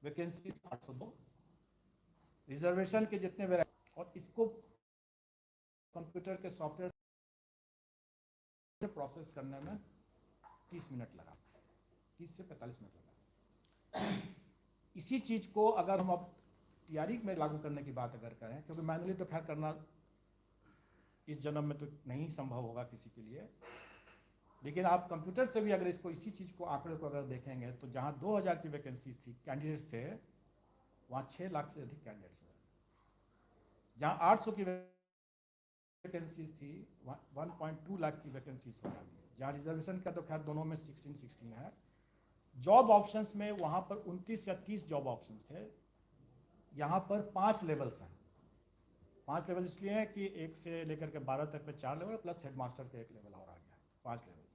Vacancy 802, reservation के जितने variety, और इसको कंप्यूटर के सॉफ्टवेयर से प्रोसेस करने में 30 मिनट लगा, 30 से 45 मिनट लगा। इसी चीज़ को अगर हम अब टीआरई में लागू करने की बात अगर करें, क्योंकि मैनुअली तो खैर करना इस जन्म में तो नहीं संभव होगा किसी के लिए, लेकिन आप कंप्यूटर से भी अगर इसको इसी चीज़ को आंकड़े को अगर देखेंगे तो जहाँ 2000 की वैकेंसी थी, कैंडिडेट्स थे, वहाँ 6 लाख से अधिक कैंडिडेट्स हुए। जहाँ 800 की वैकेंसीज थी, वहाँ 1.2 लाख की वैकेंसीज हो जाती है। जहाँ रिजर्वेशन का तो खैर दोनों में 16-16 है। जॉब ऑप्शंस में वहाँ पर 29 या 30 जॉब ऑप्शंस थे, यहाँ पर 5 लेवल्स हैं। 5 लेवल इसलिए हैं कि 1 से लेकर के 12 तक में 4 लेवल प्लस हेडमास्टर का 1 लेवल और आ गया, 5 लेवल्स।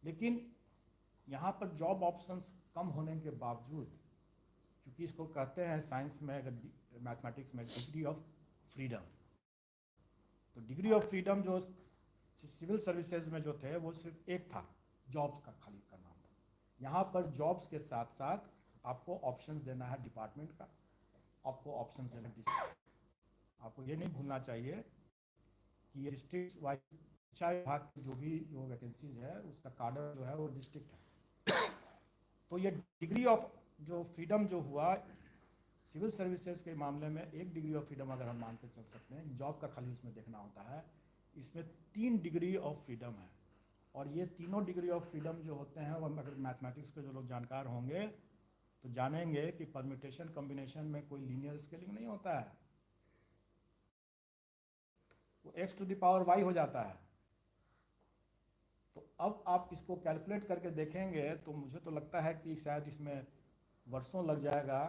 लेकिन यहाँ पर जॉब ऑप्शंस कम होने के बावजूद, क्योंकि इसको कहते हैं साइंस में, अगर मैथमेटिक्स में, डिग्री ऑफ फ्रीडम, तो डिग्री ऑफ फ्रीडम जो सिविल सर्विसेज में जो थे वो सिर्फ एक था, जॉब्स का खाली का नाम था। यहाँ पर जॉब्स के साथ साथ आपको ऑप्शंस देना है डिपार्टमेंट का, आपको ऑप्शंस देना है। आपको ये नहीं भूलना चाहिए कि ये डिस्ट्रिक्ट वाइज शिक्षा विभाग की जो वैकेंसीज है उसका कार्डर जो है वो डिस्ट्रिक्ट है। तो ये डिग्री ऑफ जो फ्रीडम जो हुआ सिविल सर्विसेज के मामले में, एक डिग्री ऑफ फ्रीडम अगर हम मान के चल सकते हैं, जॉब का खाली इसमें देखना होता है। इसमें 3 डिग्री ऑफ फ्रीडम है, और ये तीनों डिग्री ऑफ फ्रीडम जो होते हैं, वो अगर मैथमेटिक्स के जो लोग जानकार होंगे तो जानेंगे कि परम्यूटेशन कॉम्बिनेशन में कोई लीनियर स्केलिंग नहीं होता है, वो x⁴y हो जाता है। तो अब आप इसको कैलकुलेट करके देखेंगे तो मुझे तो लगता है कि शायद इसमें वर्षों लग जाएगा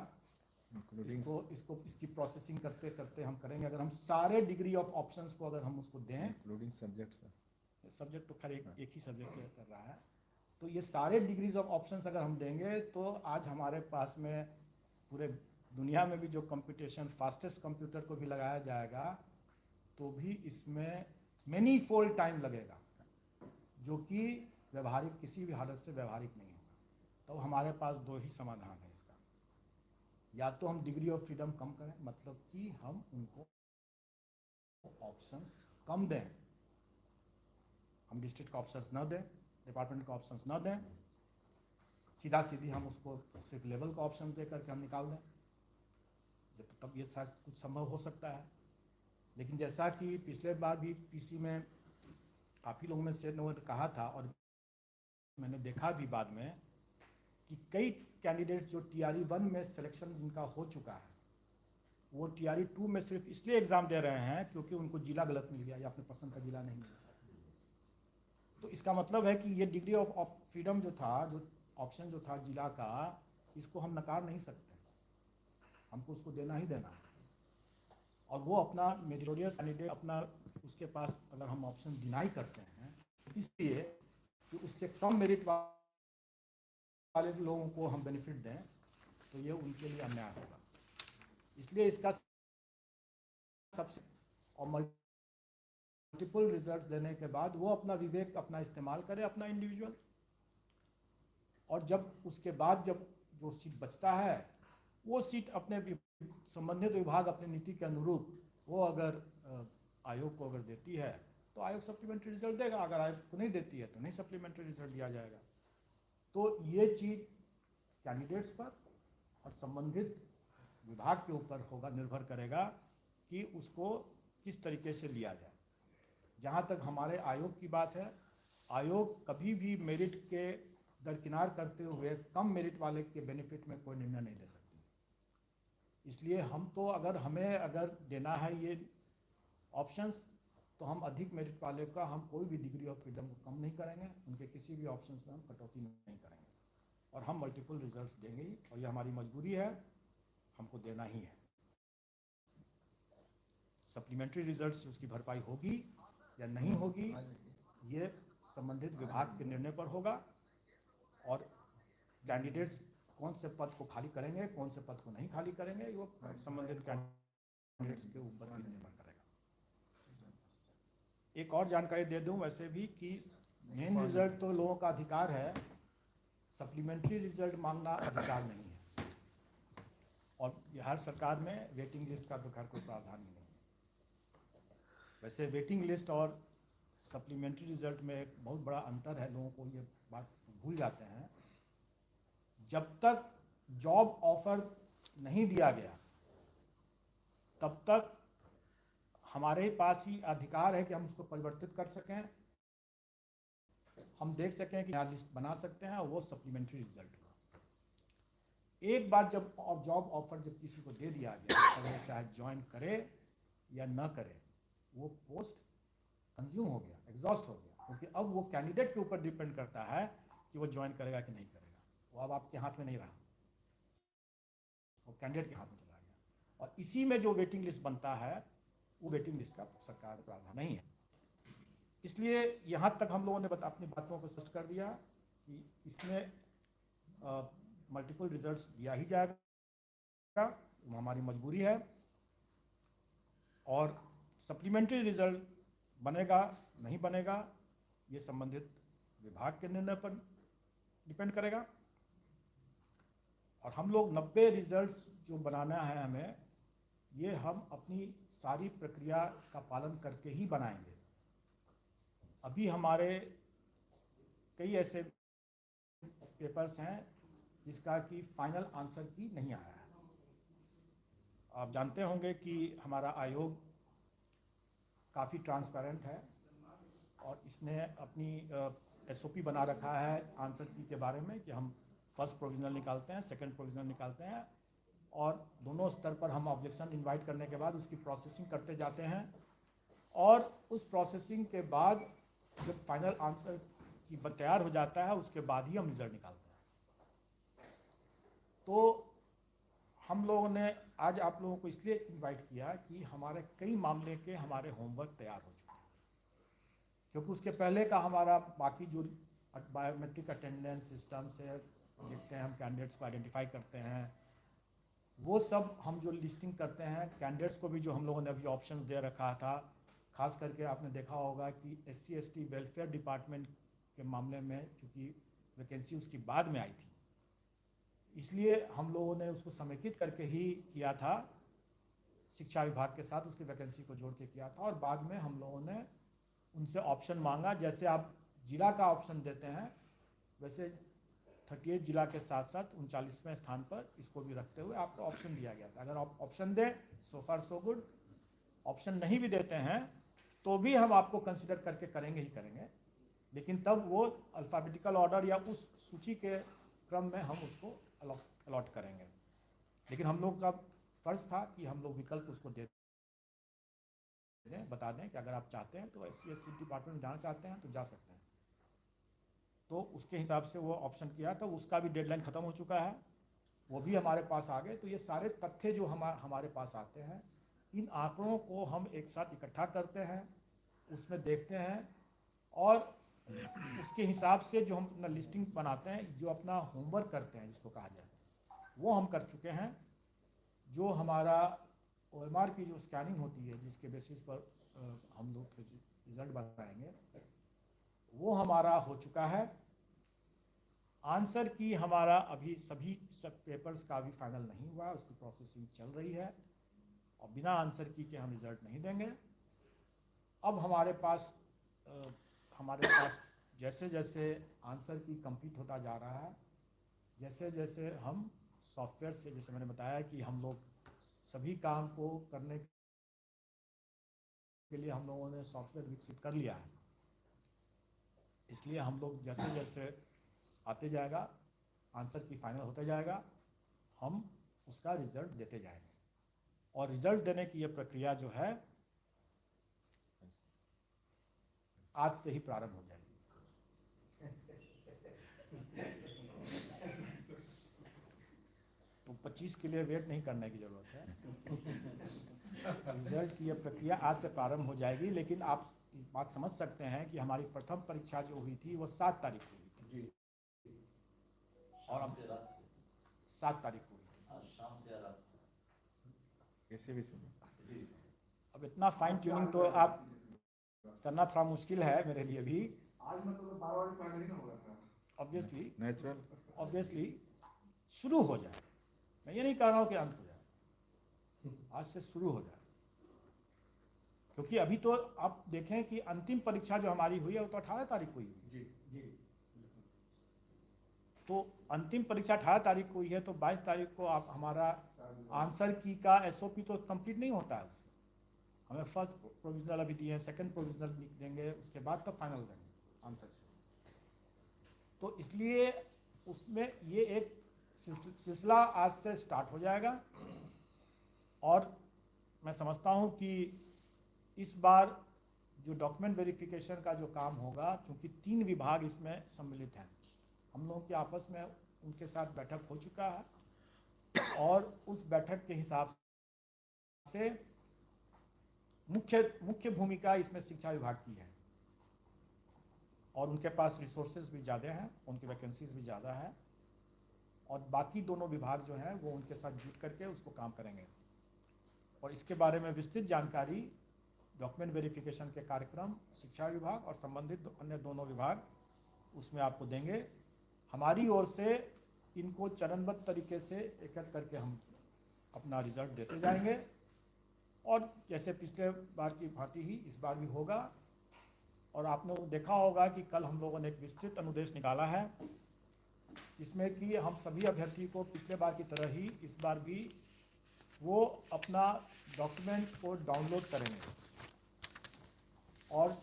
इसकी प्रोसेसिंग करते करते हम करेंगे। अगर हम सारे डिग्री ऑफ ऑप्शंस को अगर हम उसको दें, इंक्लूडिंग सब्जेक्ट तो खैर एक ही सब्जेक्ट कर रहा है, तो ये सारे डिग्रीज ऑफ ऑप्शंस अगर हम देंगे तो आज हमारे पास में पूरे दुनिया में भी जो कंप्यूटेशन फास्टेस्ट कंप्यूटर को भी लगाया जाएगा तो भी इसमें मैनी फोल्ड टाइम लगेगा, जो कि व्यवहारिक किसी भी हालत से व्यवहारिक नहीं होगा। तो हमारे पास 2 ही समाधान है इसका, या तो हम डिग्री ऑफ फ्रीडम कम करें, मतलब कि हम उनको ऑप्शंस कम दें, हम डिस्ट्रिक्ट का ऑप्शंस न दें, डिपार्टमेंट का ऑप्शंस न दें, सीधा सीधी हम उसको सिर्फ लेवल का ऑप्शन दे करके हम निकाल दें, तब ये शायद कुछ संभव हो सकता है। लेकिन जैसा कि पिछले बार भी पीसी में काफ़ी लोगों में से लोगों ने कहा था, और मैंने देखा भी बाद में, कि कई कैंडिडेट्स जो टीआरई 1 में सिलेक्शन जिनका हो चुका है, वो टीआरई 2 में सिर्फ इसलिए एग्ज़ाम दे रहे हैं क्योंकि उनको जिला गलत मिल गया या अपने पसंद का जिला नहीं मिला। तो इसका मतलब है कि ये डिग्री ऑफ फ्रीडम जो था, जो ऑप्शन जो था जिला का, इसको हम नकार नहीं सकते, हमको उसको देना ही देना है। और वो अपना मेजोरियस कैंडिडेट अपना उसके पास अगर हम ऑप्शन डिनाई करते हैं इसलिए कि उससे कम मेरिट वाले लोगों को हम बेनिफिट दें, तो ये उनके लिए अन्याय होगा। इसलिए इसका सबसे और मल्टीपल रिजल्ट देने के बाद वो अपना विवेक अपना इस्तेमाल करे, अपना इंडिविजुअल, और जब उसके बाद जब जो सीट बचता है वो सीट अपने संबंधित विभाग अपनी नीति के अनुरूप वो अगर आयोग को अगर देती है तो आयोग सप्लीमेंट्री रिजल्ट देगा, अगर आयोग को नहीं देती है तो नहीं सप्लीमेंट्री रिजल्ट दिया जाएगा। तो ये चीज़ कैंडिडेट्स पर और संबंधित विभाग के ऊपर होगा, निर्भर करेगा कि उसको किस तरीके से लिया जाए। जहाँ तक हमारे आयोग की बात है, आयोग कभी भी मेरिट के दरकिनार करते हुए कम मेरिट वाले के बेनिफिट में कोई निर्णय नहीं ले सकती। इसलिए हम तो अगर हमें अगर देना है ये ऑप्शंस, तो हम अधिक मेरिट वाले का हम कोई भी डिग्री ऑफ फ्रीडम को कम नहीं करेंगे, उनके किसी भी ऑप्शंस में हम कटौती नहीं करेंगे, और हम मल्टीपल रिजल्ट्स देंगे ही, और ये हमारी मजबूरी है, हमको देना ही है। सप्लीमेंट्री रिजल्ट्स उसकी भरपाई होगी या नहीं होगी ये संबंधित विभाग के निर्णय पर होगा, और कैंडिडेट्स कौन से पद को खाली करेंगे, कौन से पद को नहीं खाली करेंगे, वो संबंधित कैंडिडेट्स के ऊपर भी निर्भर करेगा। एक और जानकारी दे दूं वैसे भी कि मेन रिजल्ट तो लोगों का अधिकार है, सप्लीमेंट्री रिजल्ट मांगना अधिकार नहीं है। और बिहार सरकार में वेटिंग लिस्ट का तो खैर कोई प्रावधान ही नहीं है। वैसे वेटिंग लिस्ट और सप्लीमेंट्री रिजल्ट में एक बहुत बड़ा अंतर है, लोगों को ये बात भूल जाते हैं। जब तक जॉब ऑफर नहीं दिया गया तब तक हमारे पास ही अधिकार है कि हम उसको परिवर्तित कर सकें, हम देख सकें कि नया लिस्ट बना सकते हैं, और वो सप्लीमेंट्री रिजल्ट का। एक बार जब जॉब ऑफर जब किसी को दे दिया गया, तो वो चाहे ज्वाइन करे या न करे, वो पोस्ट कंज्यूम हो गया, एग्जॉस्ट हो गया, क्योंकि अब वो कैंडिडेट के ऊपर डिपेंड करता है कि वो ज्वाइन करेगा कि नहीं करेगा। वो अब आपके हाथ में नहीं रहा, वो कैंडिडेट के हाथ में चला गया। और इसी में जो वेटिंग लिस्ट बनता है, वो वेटिंग लिस्ट का सरकार का प्रावधान नहीं है। इसलिए यहाँ तक हम लोगों ने अपनी बातों को स्पष्ट कर दिया कि इसमें मल्टीपल रिजल्ट्स दिया ही जाएगा, वो हमारी मजबूरी है। और सप्लीमेंट्री रिजल्ट बनेगा नहीं बनेगा, ये संबंधित विभाग के निर्णय पर डिपेंड करेगा। और हम लोग 90 रिजल्ट्स जो बनाना है हमें, ये हम अपनी सारी प्रक्रिया का पालन करके ही बनाएंगे। अभी हमारे कई ऐसे पेपर्स हैं जिसका कि फाइनल आंसर की नहीं आया है। आप जानते होंगे कि हमारा आयोग काफ़ी ट्रांसपेरेंट है और इसने अपनी SOP बना रखा है आंसर की के बारे में कि हम फर्स्ट प्रोविजनल निकालते हैं, सेकंड प्रोविजनल निकालते हैं, और दोनों स्तर पर हम ऑब्जेक्शन इनवाइट करने के बाद उसकी प्रोसेसिंग करते जाते हैं। और उस प्रोसेसिंग के बाद जब फाइनल आंसर की तैयार हो जाता है, उसके बाद ही हम रिजल्ट निकालते हैं। तो हम लोगों ने आज आप लोगों को इसलिए इनवाइट किया कि हमारे कई मामले के हमारे होमवर्क तैयार हो चुके हैं, क्योंकि उसके पहले का हमारा बाकी जो बायोमेट्रिक अटेंडेंस सिस्टम से देखते हैं, हम कैंडिडेट्स को आइडेंटिफाई करते हैं, वो सब हम जो लिस्टिंग करते हैं कैंडिडेट्स को भी, जो हम लोगों ने अभी ऑप्शंस दे रखा था, खास करके आपने देखा होगा कि SC/ST वेलफेयर डिपार्टमेंट के मामले में चूँकि वैकेंसी उसकी बाद में आई थी, इसलिए हम लोगों ने उसको समेकित करके ही किया था, शिक्षा विभाग के साथ उसकी वैकेंसी को जोड़ के किया था। और बाद में हम लोगों ने उनसे ऑप्शन मांगा, जैसे आप जिला का ऑप्शन देते हैं, वैसे 38 जिला के साथ साथ 39वें स्थान पर इसको भी रखते हुए आपको ऑप्शन दिया गया था। अगर आप ऑप्शन दें, सो फार सो गुड। ऑप्शन नहीं भी देते हैं तो भी हम आपको कंसिडर करके करेंगे ही करेंगे, लेकिन तब वो अल्फ़ाबेटिकल ऑर्डर या उस सूची के क्रम में हम उसको अलॉट करेंगे। लेकिन हम लोग का फर्ज था कि हम लोग विकल्प उसको दे दें, बता दें कि अगर आप चाहते हैं तो SC/ST डिपार्टमेंट में जाना चाहते हैं तो जा सकते हैं। तो उसके हिसाब से वो ऑप्शन किया, तो उसका भी डेडलाइन ख़त्म हो चुका है, वो भी हमारे पास आ गए। तो ये सारे तथ्य जो हमारे पास आते हैं, इन आंकड़ों को हम एक साथ इकट्ठा करते हैं, उसमें देखते हैं, और उसके हिसाब से जो हम अपना लिस्टिंग बनाते हैं, जो अपना होमवर्क करते हैं जिसको कहा जाए, वो हम कर चुके हैं। जो हमारा OMR की जो स्कैनिंग होती है, जिसके बेसिस पर हम लोग रिजल्ट बनाएंगे, वो हमारा हो चुका है। आंसर की हमारा अभी सभी पेपर्स का अभी फाइनल नहीं हुआ, उसकी प्रोसेसिंग चल रही है, और बिना आंसर की के हम रिजल्ट नहीं देंगे। अब हमारे पास जैसे जैसे आंसर की कंप्लीट होता जा रहा है, जैसे जैसे हम सॉफ्टवेयर से, जैसे मैंने बताया कि हम लोग सभी काम को करने के लिए हम लोगों ने सॉफ्टवेयर विकसित कर लिया है, इसलिए हम लोग जैसे जैसे आते जाएगा, आंसर की फाइनल होता जाएगा, हम उसका रिजल्ट देते जाएंगे। और रिजल्ट देने की ये प्रक्रिया जो है आज से ही प्रारंभ हो जाएगी। तो 25 के लिए वेट नहीं करने की जरूरत है। रिजल्ट की ये प्रक्रिया आज से प्रारंभ हो जाएगी। लेकिन आप बात समझ सकते हैं कि हमारी प्रथम परीक्षा जो हुई थी वो 7 तारीख को हुई थी, और अब 7 तारीख को हुई थी, शाम से रात से। कैसे भी समय अब इतना फाइन ट्यूनिंग तो आप करना थोड़ा मुश्किल है मेरे लिए भी। आज मतलब 12 बजे पहले ही ना होगा सर। ऑब्वियसली नेचुरल शुरू हो जाए, मैं ये नहीं कह रहा हूँ कि अंत हो जाए। आज से शुरू हो जाए, क्योंकि अभी तो आप देखें कि अंतिम परीक्षा जो हमारी हुई है वो तो 18 तारीख को हुई है। जी जी। तो अंतिम परीक्षा 18 तारीख को हुई है, तो 22 तारीख को आप हमारा आंसर की का एसओपी तो कंप्लीट नहीं होता है। उससे हमें फर्स्ट प्रोविजनल अभी दिए हैं, सेकंड प्रोविजनल देंगे, उसके बाद तब फाइनल देंगे आंसर। तो इसलिए उसमें ये एक सिलसिला आज से स्टार्ट हो जाएगा, और मैं समझता हूँ कि इस बार जो डॉक्यूमेंट वेरिफिकेशन का जो काम होगा, क्योंकि 3 विभाग इसमें सम्मिलित हैं, हम लोगों के आपस में उनके साथ बैठक हो चुका है, और उस बैठक के हिसाब से मुख्य भूमिका इसमें शिक्षा विभाग की है, और उनके पास रिसोर्सेज भी ज़्यादा हैं, उनकी वैकेंसीज भी ज़्यादा है, और बाकी दोनों विभाग जो हैं वो उनके साथ जुट करके उसको काम करेंगे। और इसके बारे में विस्तृत जानकारी डॉक्यूमेंट वेरिफिकेशन के कार्यक्रम शिक्षा विभाग और संबंधित अन्य दोनों विभाग उसमें आपको देंगे। हमारी ओर से इनको चरणबद्ध तरीके से एकत्र करके हम अपना रिजल्ट देते जाएंगे, और जैसे पिछले बार की भांति ही इस बार भी होगा। और आपने देखा होगा कि कल हम लोगों ने एक विस्तृत अनुदेश निकाला है, जिसमें कि हम सभी अभ्यर्थी को पिछले बार की तरह ही इस बार भी वो अपना डॉक्यूमेंट को डाउनलोड करेंगे, और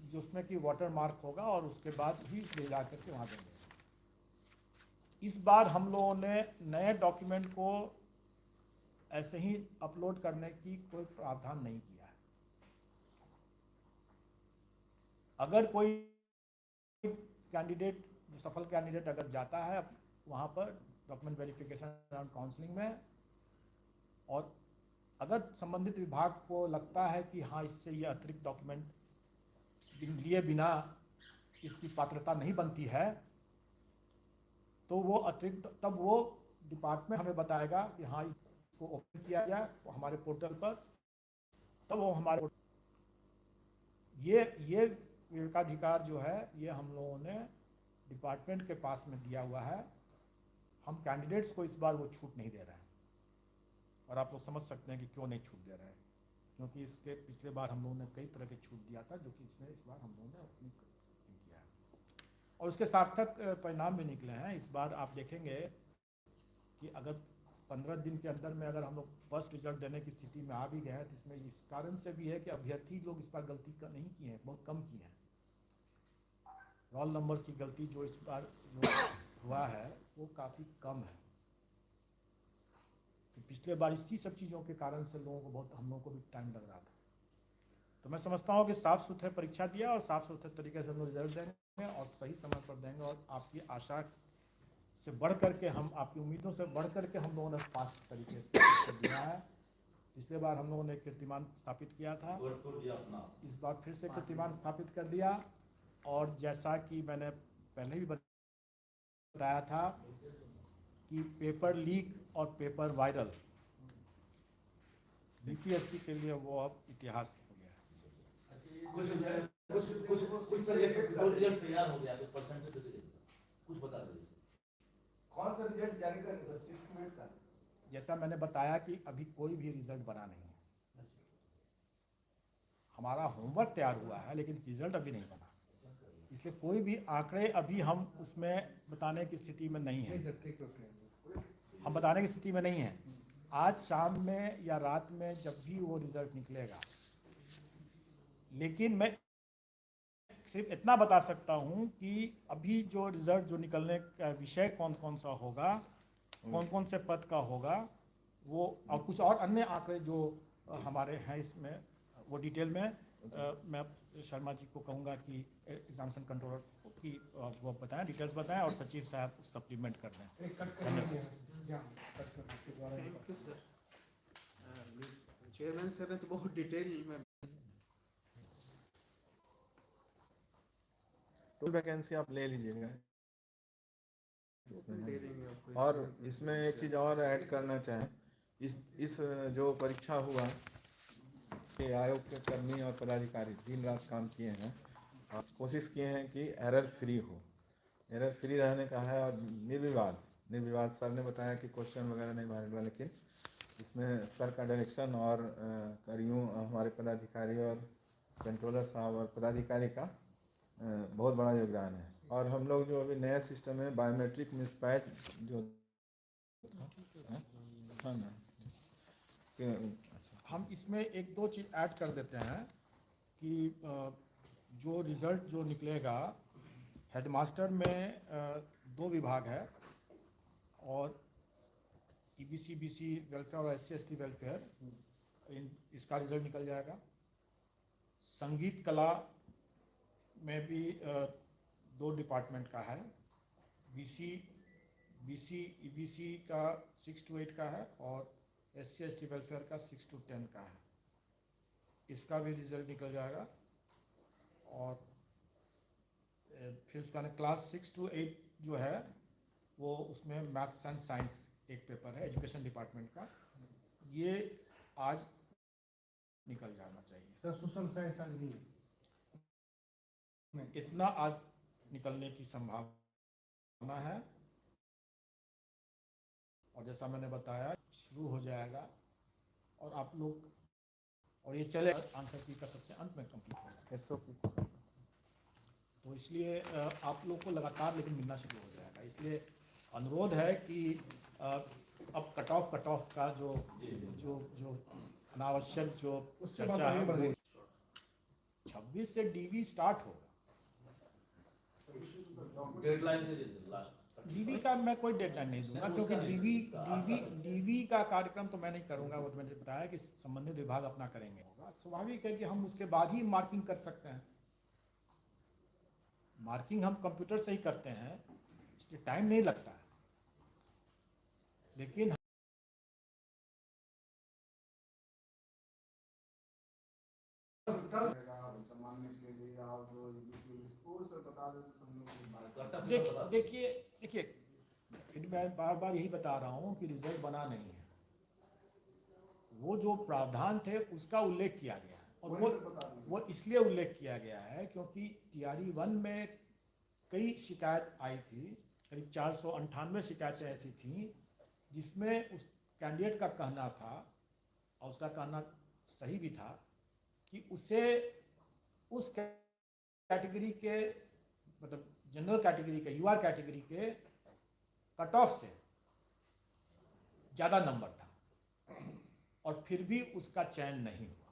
जो उसमें कि वाटर मार्क होगा, और उसके बाद ही ले जा करके वहाँ देंगे। इस बार हम लोगों ने नए डॉक्यूमेंट को ऐसे ही अपलोड करने की कोई प्रावधान नहीं किया है। अगर कोई कैंडिडेट, जो सफल कैंडिडेट अगर जाता है वहाँ पर डॉक्यूमेंट वेरिफिकेशन एंड काउंसलिंग में, और अगर संबंधित विभाग को लगता है कि हाँ इससे ये अतिरिक्त डॉक्यूमेंट लिए बिना इसकी पात्रता नहीं बनती है, तो वो अतिरिक्त तब वो डिपार्टमेंट हमें बताएगा कि हाँ इसको ओपन किया जाए हमारे पोर्टल पर, तब वो हमारे ये विवेकाधिकार जो है ये हम लोगों ने डिपार्टमेंट के पास में दिया हुआ है। हम कैंडिडेट्स को इस बार वो छूट नहीं दे रहे हैं, और आप लोग समझ सकते हैं कि क्यों नहीं छूट दे रहे हैं, क्योंकि इसके पिछले बार हम लोगों ने कई तरह की छूट दिया था, जो कि इसमें इस बार हम लोगों ने अपनी किया है, और उसके सार्थक परिणाम भी निकले हैं। इस बार आप देखेंगे कि अगर 15 दिन के अंदर में अगर हम लोग फर्स्ट रिजल्ट देने की स्थिति में आ भी गए हैं, तो इसमें इस कारण से भी है कि अभ्यर्थी लोग इस बार गलती नहीं की है, बहुत कम की है। रोल नंबर्स की गलती जो इस बार जो हुआ है वो काफ़ी कम है। तो पिछले बार इसी सब चीज़ों के कारण से लोगों को बहुत, हम लोगों को भी टाइम लग रहा था। तो मैं समझता हूँ कि साफ़ सुथरे परीक्षा दिया, और साफ़ सुथरे तरीके से हम लोग रिजल्ट देंगे, और सही समय पर देंगे, और आपकी आशा से बढ़ करके, हम आपकी उम्मीदों से बढ़ करके हम लोगों ने पास तरीके से दिया है। पिछले बार हम लोगों ने कीर्तिमान स्थापित किया था, इस बार फिर से कीर्तिमान स्थापित कर दिया, और जैसा कि मैंने पहले भी बताया था कि पेपर लीक और पेपर वायरल बीपीएससी के लिए वो अब इतिहास हो गया है। कुछ रिजल्ट तैयार हो गया, तो परसेंटेज कुछ बता दीजिए। कौन सा रिजल्ट जारी करेगा स्टेटमेंट का? जैसा मैंने बताया कि अभी कोई भी रिजल्ट बना नहीं है, हमारा होमवर्क तैयार हुआ है लेकिन रिजल्ट अभी नहीं बना, इसलिए कोई भी आंकड़े अभी हम उसमें बताने की स्थिति में नहीं है। हम बताने की स्थिति में नहीं है। आज शाम में या रात में जब भी वो रिजल्ट निकलेगा, लेकिन मैं सिर्फ इतना बता सकता हूँ कि अभी जो रिजल्ट जो निकलने का विषय कौन कौन सा होगा, कौन कौन से पद का होगा, वो और कुछ और अन्य आंकड़े जो हमारे हैं इसमें, वो डिटेल में मैं शर्मा जी को कहूँगा कि एग्जामिनेशन कंट्रोलर की वो बताएं, डिटेल्स बताएं, और सचिव साहब सप्लीमेंट कर दें। चेयरमैन सर ने तो बहुत डिटेल में टोटल वैकेंसी आप ले लीजिएगा। दे देंगे आपको। और इसमें एक चीज़ और ऐड करना चाहें, इस जो परीक्षा हुआ, ये आयोग के कर्मी और पदाधिकारी दिन रात काम किए हैं और कोशिश किए हैं कि एरर फ्री हो। एरर फ्री रहने का है, और निर्विवाद सर ने बताया कि क्वेश्चन वगैरह नहीं वायरल हुआ, लेकिन इसमें सर का डायरेक्शन और करियों हमारे पदाधिकारी और कंट्रोलर साहब और पदाधिकारी का बहुत बड़ा योगदान है। और हम लोग जो अभी नया सिस्टम है बायोमेट्रिक मिसपैच जो हाँ ना हम इसमें एक दो चीज़ ऐड कर देते हैं कि जो रिज़ल्ट जो निकलेगा हेडमास्टर में दो विभाग है और ईबीसी बीसी वेलफेयर और SC/ST वेलफेयर इसका रिजल्ट निकल जाएगा। संगीत कला में भी दो डिपार्टमेंट का है, बीसी ईबीसी का 6 to 8 का है और SC/ST वेलफेयर का 6 to 10 का है। इसका भी रिजल्ट निकल जाएगा। और फिर उसका क्लास 6 to 8 जो है वो उसमें मैथ्स एंड साइंस एक पेपर है एजुकेशन डिपार्टमेंट का, ये आज निकल जाना चाहिए। सर सोशल साइंस आज नहीं है। इतना आज निकलने की संभावना है और जैसा मैंने बताया शुरू हो जाएगा और आप लोग और ये चले आंसर की का सबसे अंत में कंप्लीट होगा। तो इसलिए आप लोग को लगातार लेकिन मिलना शुरू हो जाएगा। इसलिए अनुरोध है कि अब कट ऑफ का जो अनावश्यक जो चर्चा है 26 से डीवी स्टार्ट होगा। डेडलाइन लास्ट डीवी का मैं कोई डेडलाइन नहीं दूंगा क्योंकि डीवी का कार्यक्रम तो मैं नहीं करूंगा। वो तो मैंने बताया कि संबंधित विभाग अपना करेंगे। होगा स्वाभाविक है कि हम उसके बाद ही मार्किंग कर सकते हैं। मार्किंग हम कंप्यूटर से ही करते हैं, इसलिए टाइम नहीं लगता है। लेकिन देखिए फिर मैं बार बार यही बता रहा हूँ कि रिजल्ट बना नहीं है। वो जो प्रावधान थे उसका उल्लेख किया गया है और वो इसलिए उल्लेख किया गया है क्योंकि TRE 1 में कई शिकायत आई थी, करीब 498 शिकायतें ऐसी थी जिसमें उस कैंडिडेट का कहना था और उसका कहना सही भी था कि उसे उस कैटेगरी के मतलब जनरल कैटेगरी के UR कैटेगरी के कट ऑफ से ज़्यादा नंबर था और फिर भी उसका चयन नहीं हुआ।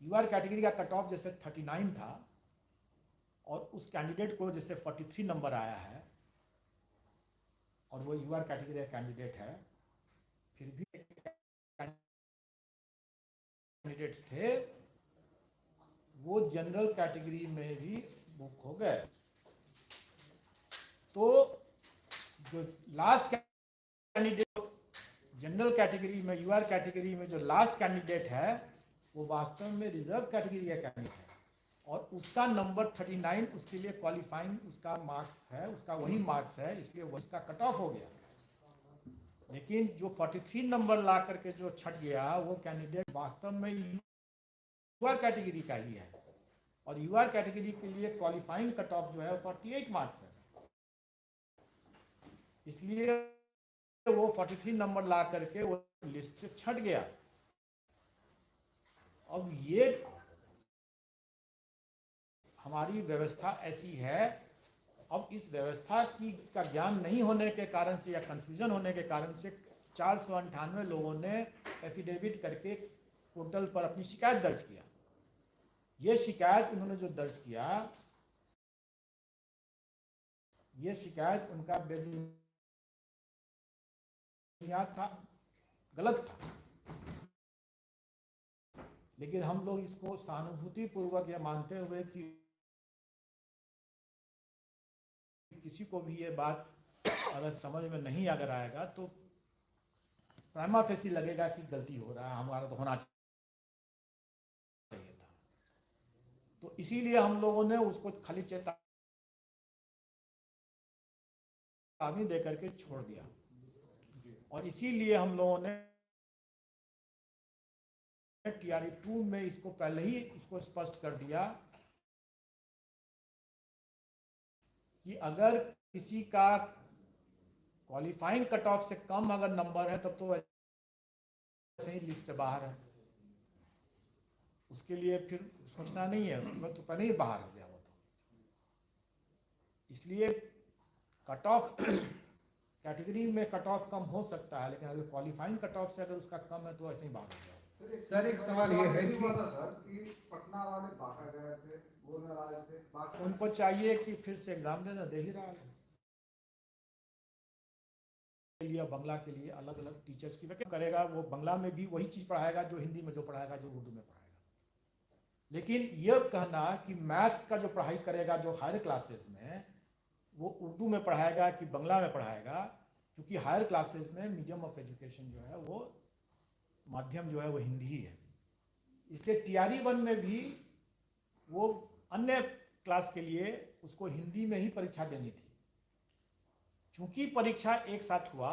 UR कैटेगरी का कट ऑफ जैसे 39 था और उस कैंडिडेट को जैसे 43 नंबर आया है और वो UR कैटेगरी का कैंडिडेट है, फिर भी कैंडिडेट्स थे वो जनरल कैटेगरी में भी बुक हो गए। तो जो लास्ट कैंडिडेट जनरल कैटेगरी में UR कैटेगरी में जो लास्ट कैंडिडेट है वो वास्तव में रिजर्व कैटेगरी का कैंडिडेट है और उसका नंबर 39 उसके लिए क्वालिफाइंग उसका मार्क्स है, उसका वही मार्क्स है, इसलिए वो उसका कट ऑफ हो गया। लेकिन जो 43 नंबर ला करके जो छट गया वो कैंडिडेट वास्तव में UR कैटेगरी का ही है और UR कैटेगरी के लिए क्वालिफाइंग कट ऑफ जो है 48 मार्क्स है, इसलिए वो 43 नंबर ला करके वो लिस्ट से छट गया। अब ये हमारी व्यवस्था ऐसी है। अब इस व्यवस्था की का ज्ञान नहीं होने के कारण से या कंफ्यूजन होने के कारण से 498 लोगों ने एफिडेविट करके पोर्टल पर अपनी शिकायत दर्ज किया। ये शिकायत उन्होंने जो दर्ज किया, ये शिकायत उनका बेबुनियाद था, गलत था। लेकिन हम लोग इसको सहानुभूति पूर्वक यह मानते हुए कि किसी को भी ये बात अगर समझ में नहीं अगर आएगा तो प्राइमा फेसी लगेगा कि गलती हो रहा है, हमारा तो होना चाहिए था। तो इसीलिए हम लोगों ने उसको खाली चेतावनी दे करके छोड़ दिया और इसीलिए हम लोगों ने TRE 2 में इसको पहले ही इसको स्पष्ट कर दिया कि अगर किसी का क्वालिफाइंग कट ऑफ से कम अगर नंबर है तब तो ऐसे ही लिस्ट से बाहर है, उसके लिए फिर सोचना नहीं है, उसमें तो पहले ही बाहर हो गया वो तो। इसलिए कट ऑफ कैटेगरी में कट ऑफ कम हो सकता है, लेकिन अगर क्वालिफाइंग कट ऑफ से अगर उसका कम है तो ऐसे ही बाहर हो गया। सर एक सवाल ये है कि सर कि पटना वाले बाहर गए थे, वो नाराज थे, बाकी उनको चाहिए कि फिर से एग्जाम देना, दे ही रहा है के लिए, बंगला के लिए अलग अलग टीचर्स की वैकेंसी करेगा, वो बंगला में भी वही चीज़ पढ़ाएगा जो हिंदी में जो पढ़ाएगा, जो उर्दू में पढ़ाएगा। लेकिन यह कहना कि मैथ्स का जो पढ़ाई करेगा जो हायर क्लासेस में, वो उर्दू में पढ़ाएगा कि बंगला में पढ़ाएगा, क्योंकि हायर क्लासेस में मीडियम ऑफ एजुकेशन जो है वो माध्यम जो है वो हिंदी ही है। इसलिए TRE 1 में भी वो अन्य क्लास के लिए उसको हिंदी में ही परीक्षा देनी थी। चूंकि परीक्षा एक साथ हुआ,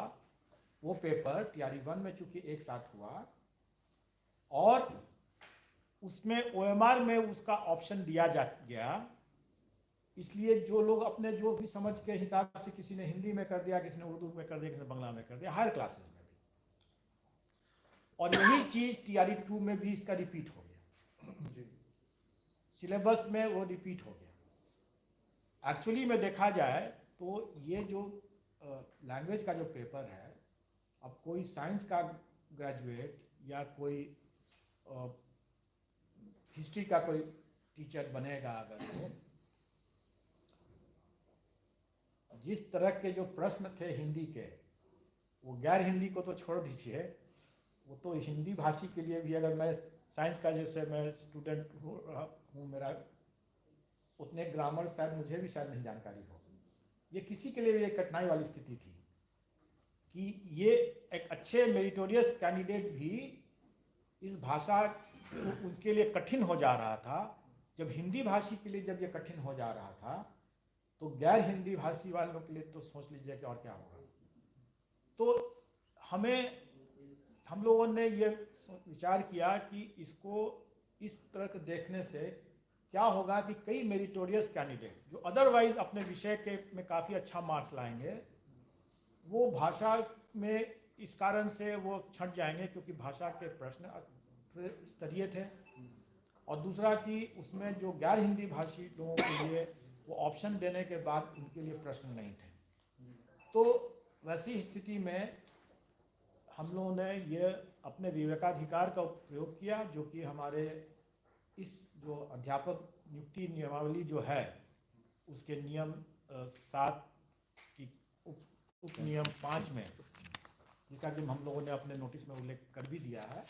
वो पेपर TRE 1 में चूंकि एक साथ हुआ और उसमें OMR में उसका ऑप्शन दिया गया, इसलिए जो लोग अपने जो भी समझ के हिसाब से, किसी ने हिंदी में कर दिया, किसी ने उर्दू में कर दिया, किसी ने बंगला में कर दिया, हायर क्लासेस में भी। और यही चीज़ TRE 2 में भी इसका रिपीट हो गया, सिलेबस में वो रिपीट हो गया। एक्चुअली में देखा जाए तो ये जो लैंग्वेज का जो पेपर है, अब कोई साइंस का ग्रेजुएट या कोई हिस्ट्री का कोई टीचर बनेगा अगर, तो जिस तरह के जो प्रश्न थे हिंदी के, वो गैर हिंदी को तो छोड़ दीजिए, वो तो हिंदी भाषी के लिए भी, अगर मैं साइंस का जैसे मैं स्टूडेंट हूँ, मेरा उतने ग्रामर शायद मुझे भी शायद नहीं जानकारी हो, ये किसी के लिए भी एक कठिनाई वाली स्थिति थी कि ये एक अच्छे मेरिटोरियस कैंडिडेट भी इस भाषा उसके लिए कठिन हो जा रहा था। जब हिंदी भाषी के लिए जब ये कठिन हो जा रहा था, तो गैर हिंदी भाषी वालों के लिए तो सोच लीजिए कि और क्या होगा। तो हम लोगों ने ये विचार किया कि इसको इस तरह के देखने से क्या होगा कि कई मेरिटोरियस कैंडिडेट जो अदरवाइज अपने विषय के में काफ़ी अच्छा मार्क्स लाएंगे, वो भाषा में इस कारण से वो छंट जाएंगे क्योंकि भाषा के प्रश्न स्तरीय थे, और दूसरा कि उसमें जो गैर हिंदी भाषी लोगों के लिए वो ऑप्शन देने के बाद उनके लिए प्रश्न नहीं थे। तो वैसी स्थिति में हम लोगों ने ये अपने विवेकाधिकार का प्रयोग किया, जो कि हमारे इस जो अध्यापक नियुक्ति नियमावली जो है उसके नियम 7 की उप नियम 5 में, जिसका कि हम लोगों ने अपने नोटिस में उल्लेख कर भी दिया है,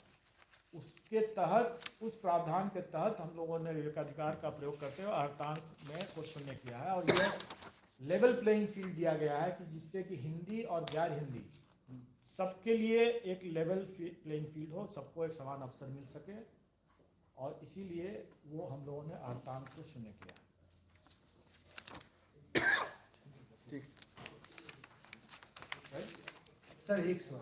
उसके तहत, उस प्रावधान के तहत हम लोगों ने विवेकाधिकार का प्रयोग करते हुए अर्थांक में को शून्य किया है, और यह लेवल प्लेइंग फील्ड दिया गया है कि जिससे कि हिंदी और गैर हिंदी सबके लिए एक लेवल प्लेइंग फील्ड हो, सबको एक समान अवसर मिल सके, और इसीलिए वो हम लोगों ने अर्थांक को शून्य किया। ठीक सर, एक सवाल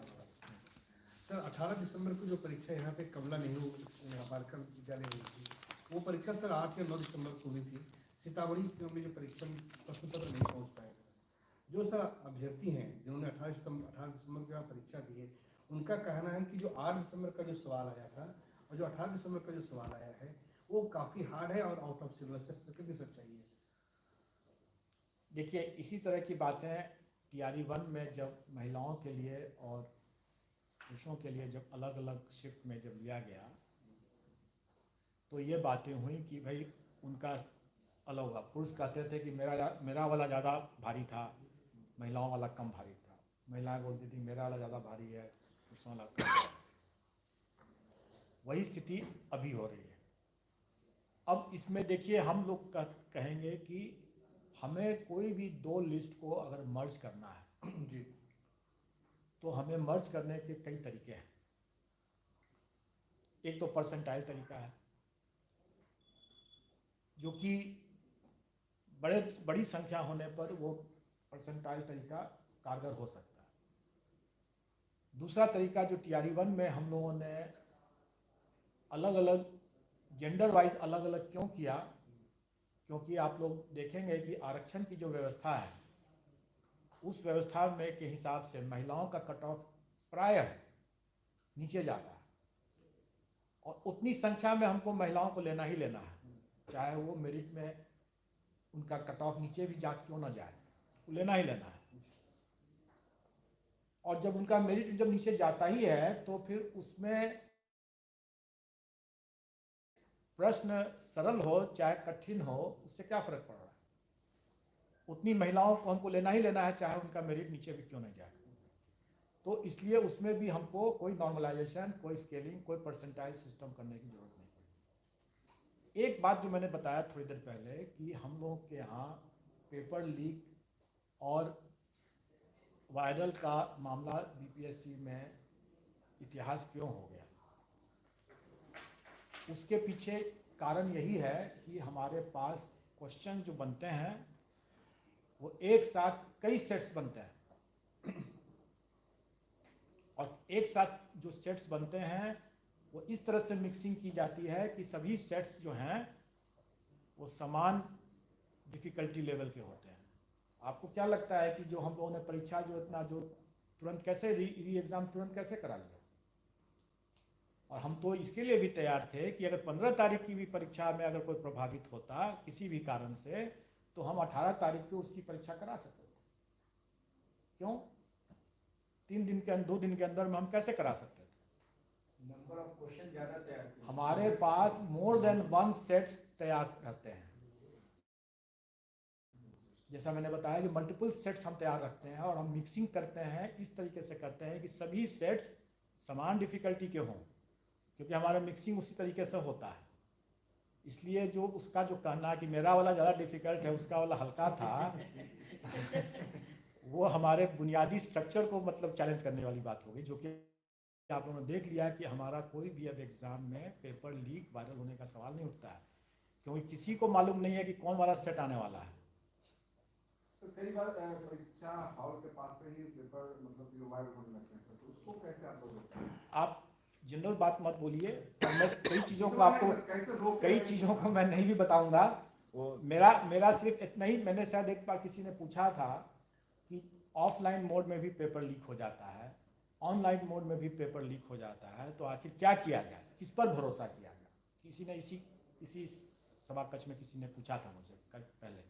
सर, 18 दिसंबर को जो परीक्षा यहाँ पे कमला नेहरू बालिका विद्यालय हुई थी, वो परीक्षा सर 8 या 9 दिसंबर को हुई थी। सीतामढ़ी में जो परीक्षा प्रश्न पत्र नहीं पहुँच पाए, जो सर अभ्यर्थी हैं जिन्होंने 18 दिसंबर को यहाँ परीक्षा दी है, उनका कहना है कि जो 8 दिसंबर का जो सवाल आया था और जो 18 दिसंबर का जो सवाल आया है वो काफ़ी हार्ड है और आउट ऑफ सिलेबस है। कितनी सच्चाई है? देखिए, इसी तरह की बातें TRE 1 में जब महिलाओं के लिए और पुरुषों के लिए जब अलग अलग शिफ्ट में जब लिया गया, तो ये बातें हुई कि भाई उनका अलग होगा। पुरुष कहते थे कि मेरा वाला ज़्यादा भारी था, महिलाओं वाला कम भारी था। महिलाएं बोलती थी मेरा वाला ज़्यादा भारी है, पुरुषों वाला कम। वही स्थिति अभी हो रही है। अब इसमें देखिए, हम लोग कहेंगे कि हमें कोई भी 2 लिस्ट को अगर मर्ज करना है जी, तो हमें मर्ज करने के कई तरीके हैं। एक तो परसेंटाइल तरीका है, जो कि बड़ी संख्या होने पर वो परसेंटाइल तरीका कारगर हो सकता है। दूसरा तरीका जो TRE 1 में हम लोगों ने अलग अलग जेंडर वाइज अलग अलग क्यों किया, क्योंकि आप लोग देखेंगे कि आरक्षण की जो व्यवस्था है उस व्यवस्था में के हिसाब से महिलाओं का कट ऑफ प्रायः नीचे जाता है और उतनी संख्या में हमको महिलाओं को लेना ही लेना है, चाहे वो मेरिट में उनका कट ऑफ नीचे भी जा क्यों ना जाए, लेना ही लेना है। और जब उनका मेरिट जब नीचे जाता ही है तो फिर उसमें प्रश्न सरल हो चाहे कठिन हो, उससे क्या फर्क पड़ रहा है। उतनी महिलाओं को हमको लेना ही लेना है, चाहे उनका मेरिट नीचे भी क्यों नहीं जाए। तो इसलिए उसमें भी हमको कोई नॉर्मलाइजेशन, कोई स्केलिंग, कोई परसेंटाइल सिस्टम करने की जरूरत नहीं पड़ी। एक बात जो मैंने बताया थोड़ी देर पहले कि हम लोगों के यहाँ पेपर लीक और वायरल का मामला बीपीएससी में इतिहास क्यों हो गया, उसके पीछे कारण यही है कि हमारे पास क्वेश्चन जो बनते हैं वो एक साथ कई सेट्स बनते हैं और एक साथ जो सेट्स बनते हैं वो इस तरह से मिक्सिंग की जाती है कि सभी सेट्स जो हैं वो समान डिफ़िकल्टी लेवल के होते हैं। आपको क्या लगता है कि जो हम लोगों ने परीक्षा जो इतना जो तुरंत कैसे री एग्ज़ाम तुरंत कैसे करा लिया, और हम तो इसके लिए भी तैयार थे कि अगर 15 तारीख की भी परीक्षा में अगर कोई प्रभावित होता किसी भी कारण से तो हम 18 तारीख को उसकी परीक्षा करा सकते थे। क्यों? 2 दिन के अंदर में हम कैसे करा सकते थे? नंबर ऑफ क्वेश्चन ज्यादा तैयार किए। हमारे पास मोर देन 1 सेट्स तैयार रहते हैं। जैसा मैंने बताया कि मल्टीपल सेट्स हम तैयार रखते हैं और हम मिक्सिंग करते हैं, इस तरीके से करते हैं कि सभी सेट्स समान डिफ़िकल्टी के हों, क्योंकि हमारा मिक्सिंग उसी तरीके से होता है। इसलिए जो उसका जो कहना कि मेरा वाला ज़्यादा डिफ़िकल्ट है, उसका वाला हल्का था वो हमारे बुनियादी स्ट्रक्चर को मतलब चैलेंज करने वाली बात होगी, जो कि आप लोगों ने देख लिया कि हमारा कोई भी अब एग्ज़ाम में पेपर लीक वायरल होने का सवाल नहीं उठता है, क्योंकि किसी को मालूम नहीं है कि कौन वाला सेट आने वाला है। तो कई बार परीक्षा हॉल के पास से ही पेपर मतलब जो वायरल होने लगते हैं, तो उसको कैसे आप लोग रोकते हैं? आप जनरल बात मत बोलिए, और मैं कई चीज़ों को कैसे आपको रोकते कई हैं? चीज़ों को मैं नहीं भी बताऊंगा। वो मेरा सिर्फ इतना ही, मैंने शायद एक बार किसी ने पूछा था कि ऑफलाइन मोड में भी पेपर लीक हो जाता है, ऑनलाइन मोड में भी पेपर लीक हो जाता है, तो आखिर क्या किया जाए, किस पर भरोसा किया जाए। किसी ने इसी सभा कक्ष में किसी ने पूछा था मुझसे कल पहले,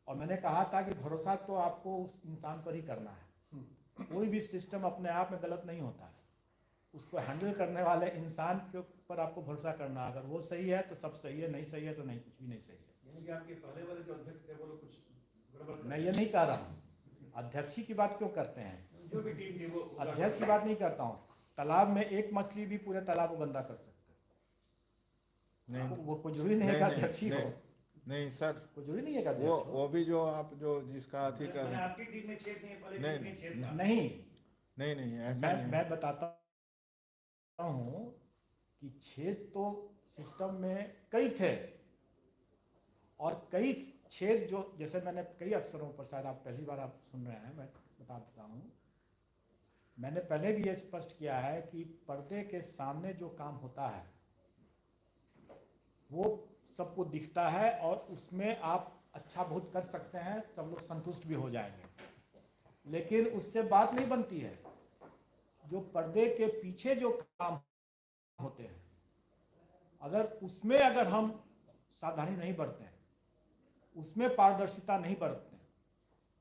और मैंने कहा था कि भरोसा तो आपको उस इंसान पर ही करना है। कोई भी सिस्टम अपने आप में गलत नहीं होता है, उसको हैंडल करने वाले इंसान के ऊपर आपको भरोसा करना। अगर वो सही है तो सब सही है, नहीं सही है तो नहीं, कुछ भी नहीं सही है। यानी कि आपके पहले वाले जो अध्यक्ष थे वो लोग कुछ गड़बड़ मैं ये नहीं कह रहा हूँ, अध्यक्ष ही की बात क्यों करते हैं, जो भी टीम थी वो अध्यक्ष की बात नहीं करता हूँ। तालाब में एक मछली भी पूरे तालाब को गंदा कर सकते हैं। नहीं वो कोई जरूरी नहीं है कि अध्यक्ष ही हो, नहीं सर, कोई जरूरी नहीं है कि वो अध्यक्ष हो। वो भी जो आप जो जिसका अथी कर रहे हैं, आपकी टीम में छेद नहीं है, पहले नहीं, टीम में छेद था। नहीं, नहीं ऐसा नहीं। मैं बताता हूँ कि छेद तो सिस्टम में कई थे, और कई छेद जो, जैसे मैंने कई अवसरों पर, शायद आप पहली बार आप सुन रहे हैं, मैं बता देता हूँ। मैंने पहले भी ये स्पष्ट किया है कि पर्दे के सामने जो काम होता है वो सबको दिखता है, और उसमें आप अच्छा बहुत कर सकते हैं, सब लोग संतुष्ट भी हो जाएंगे, लेकिन उससे बात नहीं बनती है। जो पर्दे के पीछे जो काम होते हैं, अगर हम सावधानी नहीं बरतें, उसमें पारदर्शिता नहीं बरतते,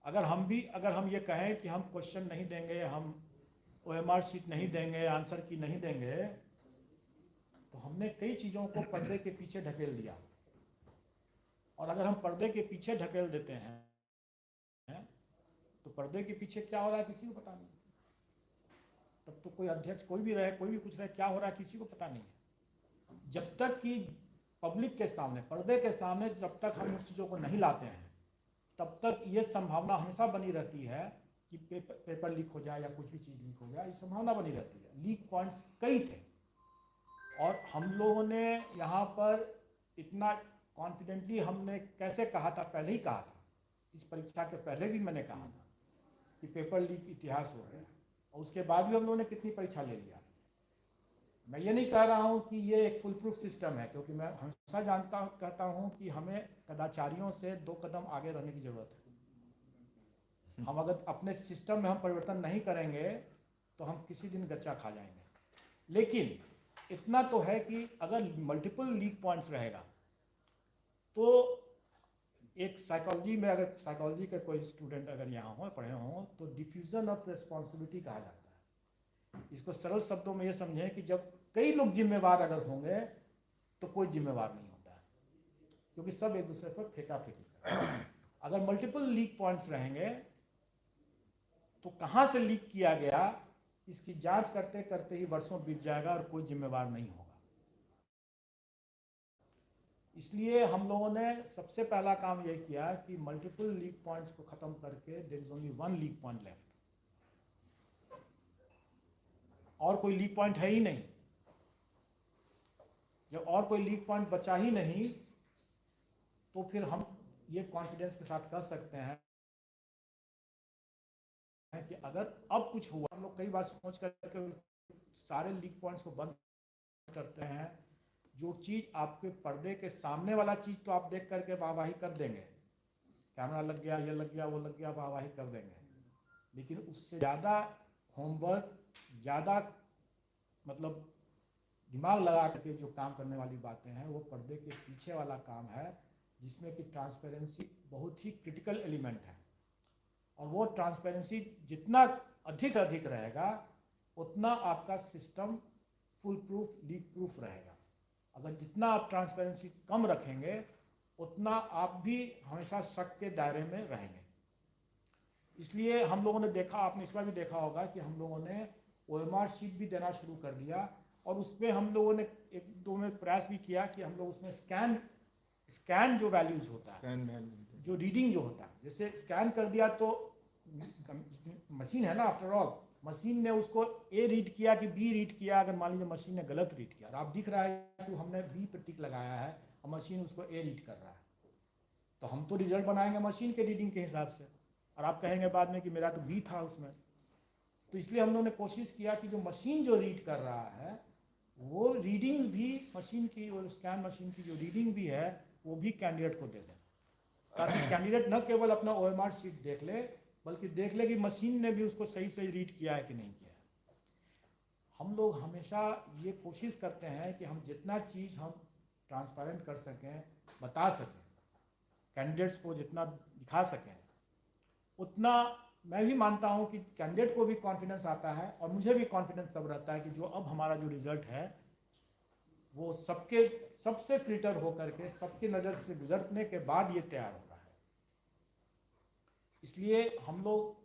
अगर हम ये कहें कि हम क्वेश्चन नहीं देंगे, हम OMR शीट नहीं देंगे, आंसर की नहीं देंगे, तो हमने कई चीज़ों को पर्दे के पीछे ढकेल दिया। और अगर हम पर्दे के पीछे ढकेल देते हैं तो पर्दे के पीछे क्या हो रहा है किसी को पता नहीं। तब तो कोई अध्यक्ष कोई भी रहे, कोई भी कुछ रहे, क्या हो रहा है किसी को पता नहीं है। जब तक कि पब्लिक के सामने, पर्दे के सामने जब तक हम उस चीज़ों को नहीं लाते हैं, तब तक ये संभावना हमेशा बनी रहती है कि पेपर लीक हो जाए या कुछ भी चीज़ लीक हो जाए, ये संभावना बनी रहती है। लीक पॉइंट्स कई थे, और हम लोगों ने यहाँ पर इतना कॉन्फिडेंटली हमने कैसे कहा था, पहले ही कहा था, इस परीक्षा के पहले भी मैंने कहा था कि पेपर लीक इतिहास हो गया, और उसके बाद भी हम लोगों ने कितनी परीक्षा ले लिया। मैं ये नहीं कह रहा हूँ कि ये एक फुल प्रूफ सिस्टम है, क्योंकि मैं हमेशा कहता हूँ कि हमें कदाचारियों से 2 कदम आगे रहने की ज़रूरत है। हम अगर अपने सिस्टम में हम परिवर्तन नहीं करेंगे तो हम किसी दिन गच्चा खा जाएंगे। लेकिन इतना तो है कि अगर मल्टीपल लीक पॉइंट्स रहेगा तो एक साइकोलॉजी में, अगर साइकोलॉजी के कोई स्टूडेंट अगर यहाँ हो पढ़े हों तो डिफ्यूजन ऑफ रिस्पॉन्सिबिलिटी कहा जाता है। इसको सरल शब्दों में ये समझें कि जब कई लोग जिम्मेवार अगर होंगे तो कोई जिम्मेवार नहीं होता है, क्योंकि सब एक दूसरे पर फेंका फेंकी करते हैं। अगर मल्टीपल लीक पॉइंट्स रहेंगे तो कहाँ से लीक किया गया इसकी जांच करते करते ही वर्षों बीत जाएगा और कोई जिम्मेवार नहीं होगा। इसलिए हम लोगों ने सबसे पहला काम यह किया कि मल्टीपल लीक पॉइंट्स को खत्म करके there is only one leak point left, और कोई लीक पॉइंट है ही नहीं। जब और कोई लीक पॉइंट बचा ही नहीं तो फिर हम ये कॉन्फिडेंस के साथ कह सकते हैं कि अगर अब कुछ हुआ, हम लोग कई बार सोच करके सारे लीक पॉइंट्स को बंद करते हैं। जो चीज़ आपके पर्दे के सामने वाला चीज़ तो आप देख करके वाहवाही कर देंगे, कैमरा लग गया, ये लग गया, वो लग गया, वाहवाही कर देंगे। लेकिन उससे ज़्यादा होमवर्क, ज़्यादा मतलब दिमाग लगा करके जो काम करने वाली बातें हैं वो पर्दे के पीछे वाला काम है, जिसमें कि ट्रांसपेरेंसी बहुत ही क्रिटिकल एलिमेंट है। और वो ट्रांसपेरेंसी जितना अधिक से अधिक रहेगा उतना आपका system full proof, leak proof रहेगा। अगर जितना आप ट्रांसपेरेंसी कम रखेंगे उतना आप भी हमेशा शक के दायरे में रहेंगे। इसलिए हम लोगों ने देखा, आपने इस बार भी देखा होगा कि हम लोगों ने OMR शीट भी देना शुरू कर दिया, और उसमें हम लोगों ने एक दो में प्रयास भी किया कि हम लोग उसमें स्कैन जो वैल्यूज होता है, जो रीडिंग जो होता है, जैसे स्कैन कर दिया तो मशीन है ना, आफ्टर ऑल मशीन ने उसको ए रीड किया कि बी रीड किया। अगर मान लीजिए मशीन ने गलत रीड किया और आप दिख रहा है कि हमने बी पर टिक लगाया है और मशीन उसको ए रीड कर रहा है, तो हम तो रिजल्ट बनाएंगे मशीन के रीडिंग के हिसाब से, और आप कहेंगे बाद में कि मेरा तो बी था उसमें। तो इसलिए हम लोगों ने कोशिश किया कि जो मशीन जो रीड कर रहा है वो रीडिंग भी मशीन की, और स्कैन मशीन की जो रीडिंग भी है वो भी कैंडिडेट को दे दें, ताकि कैंडिडेट न केवल अपना OMR शीट देख ले बल्कि देख ले कि मशीन ने भी उसको सही सही रीड किया है कि नहीं किया है। हम लोग हमेशा ये कोशिश करते हैं कि हम जितना चीज़ हम ट्रांसपेरेंट कर सकें, बता सकें, कैंडिडेट्स को जितना दिखा सकें, उतना मैं भी मानता हूं कि कैंडिडेट को भी कॉन्फिडेंस आता है और मुझे भी कॉन्फिडेंस तब रहता है कि जो अब हमारा जो रिजल्ट है वो सबसे फिल्टर होकर के सबकी नज़र से गुजरने के बाद ये तैयार होता है। इसलिए हम लोग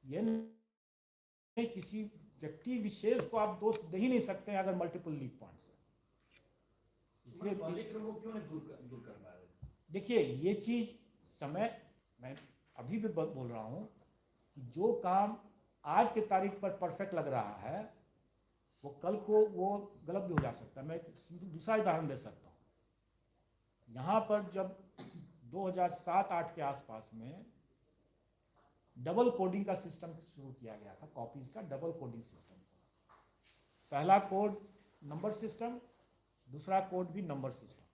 ये नहीं, किसी व्यक्ति विशेष को आप दोष दे ही नहीं सकते अगर मल्टीपल लीक पॉइंट्स है। इसलिए क्यों नहीं दूर कर पा रहे? देखिए ये चीज़ समय, मैं अभी भी बोल रहा हूँ कि जो काम आज के तारीख पर परफेक्ट लग रहा है वो कल को वो गलत भी हो जा सकता है। मैं दूसरा उदाहरण दे सकता हूँ। यहाँ पर जब 2007-8 के आसपास में डबल कोडिंग का सिस्टम शुरू किया गया था, कॉपीज का डबल कोडिंग सिस्टम। पहला कोड नंबर सिस्टम, दूसरा कोड भी नंबर सिस्टम।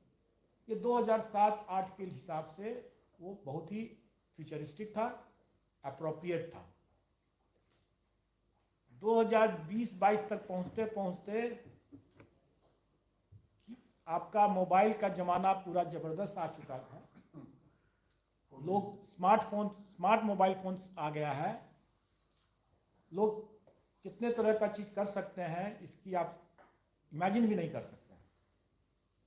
ये 2007-8 के हिसाब से वो बहुत ही फ्यूचरिस्टिक था, अप्रोप्रिएट था। 2020-22 तक पहुंचते पहुंचते आपका मोबाइल का जमाना पूरा जबरदस्त आ चुका था। लोग स्मार्ट मोबाइल फोन्स आ गया है। लोग कितने तरह का चीज़ कर सकते हैं इसकी आप इमेजिन भी नहीं कर सकते हैं।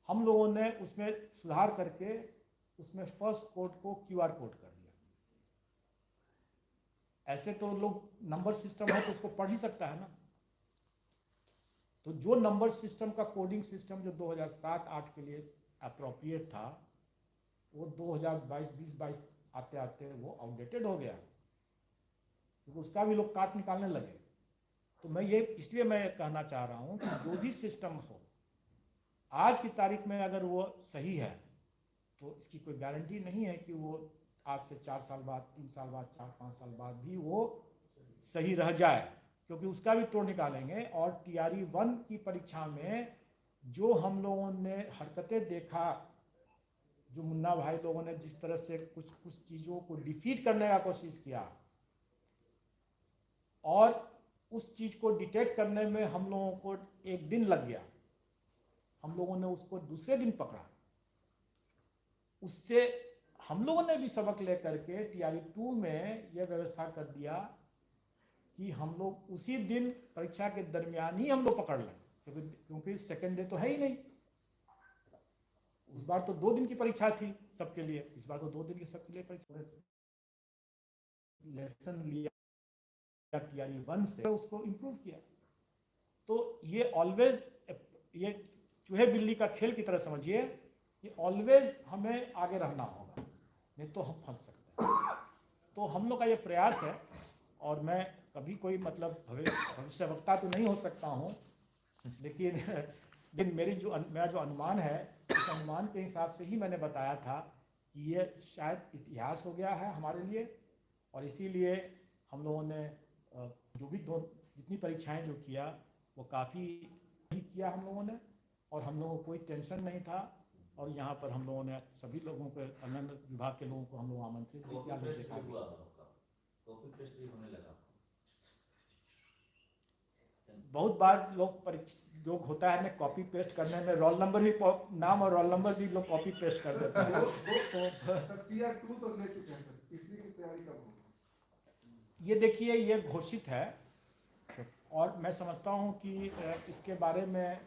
हम लोगों ने उसमें सुधार करके उसमें फर्स्ट कोड को QR कोड कर दिया। ऐसे तो लोग नंबर सिस्टम है तो उसको पढ़ ही सकता है ना। तो जो नंबर सिस्टम का कोडिंग सिस्टम जो 2007-8 के लिए अप्रोप्रिएट था वो 2022 आते आते वो आउटडेटेड हो गया, क्योंकि उसका भी लोग काट निकालने लगे। तो मैं ये इसलिए मैं कहना चाह रहा हूँ कि जो भी सिस्टम हो आज की तारीख में अगर वो सही है तो इसकी कोई गारंटी नहीं है कि वो आज से 4 साल बाद, 3 साल बाद, 4-5 साल बाद भी वो सही रह जाए, क्योंकि उसका भी तोड़ निकालेंगे। और TRE 1 की परीक्षा में जो हम लोगों ने हरकतें देखा, जो मुन्ना भाई लोगों ने जिस तरह से कुछ चीज़ों को डिफीट करने का कोशिश किया, और उस चीज़ को डिटेक्ट करने में हम लोगों को एक दिन लग गया। हम लोगों ने उसको दूसरे दिन पकड़ा। उससे हम लोगों ने भी सबक लेकर के TRE 2 में यह व्यवस्था कर दिया कि हम लोग उसी दिन परीक्षा के दरमियान ही हम लोग पकड़ लें, क्योंकि सेकेंड डे तो है ही नहीं। उस बार तो 2 दिन की परीक्षा थी सबके लिए, इस बार तो 2 दिन की सबके लिए परीक्षा। लेसन लिया TRE 1 से, उसको इम्प्रूव किया। तो ये ऑलवेज, ये चूहे बिल्ली का खेल की तरह समझिए, ये ऑलवेज हमें आगे रहना होगा, नहीं तो हम फंस सकते हैं। तो हम लोग का ये प्रयास है, और मैं कभी कोई मतलब भविष्यवक्ता तो नहीं हो सकता हूँ, लेकिन मेरा जो अनुमान है, उस अनुमान के हिसाब से ही मैंने बताया था कि ये शायद इतिहास हो गया है हमारे लिए, और इसीलिए हम लोगों ने जो भी जितनी परीक्षाएं जो किया वो काफ़ी किया हम लोगों ने, और हम लोगों को कोई टेंशन नहीं था। और यहाँ पर हम लोगों ने सभी लोगों को, अन्य विभाग के लोगों को हम लोग आमंत्रित भी किया। कॉपी पेस्ट भी होने लगा। बहुत बार लोग होता है ना, कॉपी पेस्ट करने में रोल नंबर भी, नाम और रोल नंबर भी लोग कॉपी पेस्ट कर देते हैं। तो सर TRE 2 तो ले चुके हैं सर, तीसरी की तैयारी कब होगी? ये देखिए, ये घोषित है, और मैं समझता हूँ कि इसके बारे में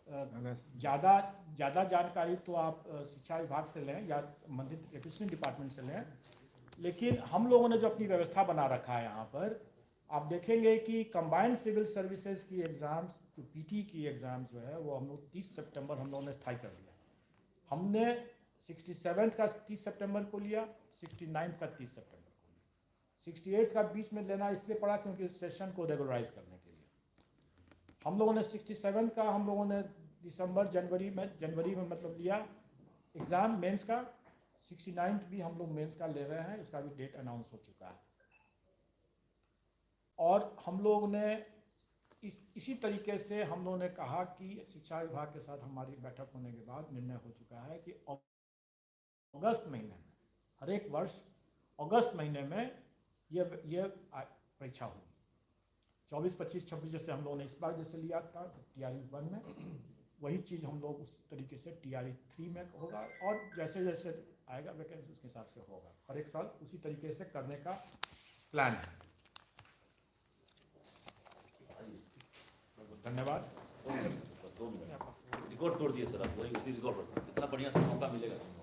ज़्यादा जानकारी तो आप शिक्षा विभाग से लें या संबंधित एजुकेशन डिपार्टमेंट से लें। लेकिन हम लोगों ने जो अपनी व्यवस्था बना रखा है यहाँ पर, आप देखेंगे कि कंबाइंड सिविल सर्विसेज की एग्ज़ाम्स, जो PT की एग्ज़ाम्स जो है, वो हम लोग 30 सितंबर हम लोगों ने स्थायी कर दिया। हमने 67 का 30 सितंबर को लिया, 69 का 30 सितंबर को लिया। 68 का बीच में लेना इसलिए पड़ा क्योंकि सेशन को रेगुलराइज करने के लिए हम लोगों ने 67 का हम लोगों ने जनवरी में मतलब लिया एग्ज़ाम मेंस का। 69 भी हम लोग मेंस का ले रहे हैं, उसका भी डेट अनाउंस हो चुका है। और हम लोग ने इसी तरीके से हम लोगों ने कहा कि शिक्षा विभाग के साथ हमारी बैठक होने के बाद निर्णय हो चुका है कि अगस्त महीने में, हर एक वर्ष अगस्त महीने में ये परीक्षा होगी। 24, 25, 26 जैसे हम लोगों ने इस बार जैसे लिया था TRE 1 में, वही चीज़ हम लोग उस तरीके से TRE 3 में होगा, और जैसे जैसे आएगा वैकेंसी उसके हिसाब से होगा। हर एक साल उसी तरीके से करने का प्लान है। धन्यवाद। रिकॉर्ड तोड़ दिए सर आप, वही उसी रिकॉर्ड पर कितना बढ़िया सा मौका मिलेगा।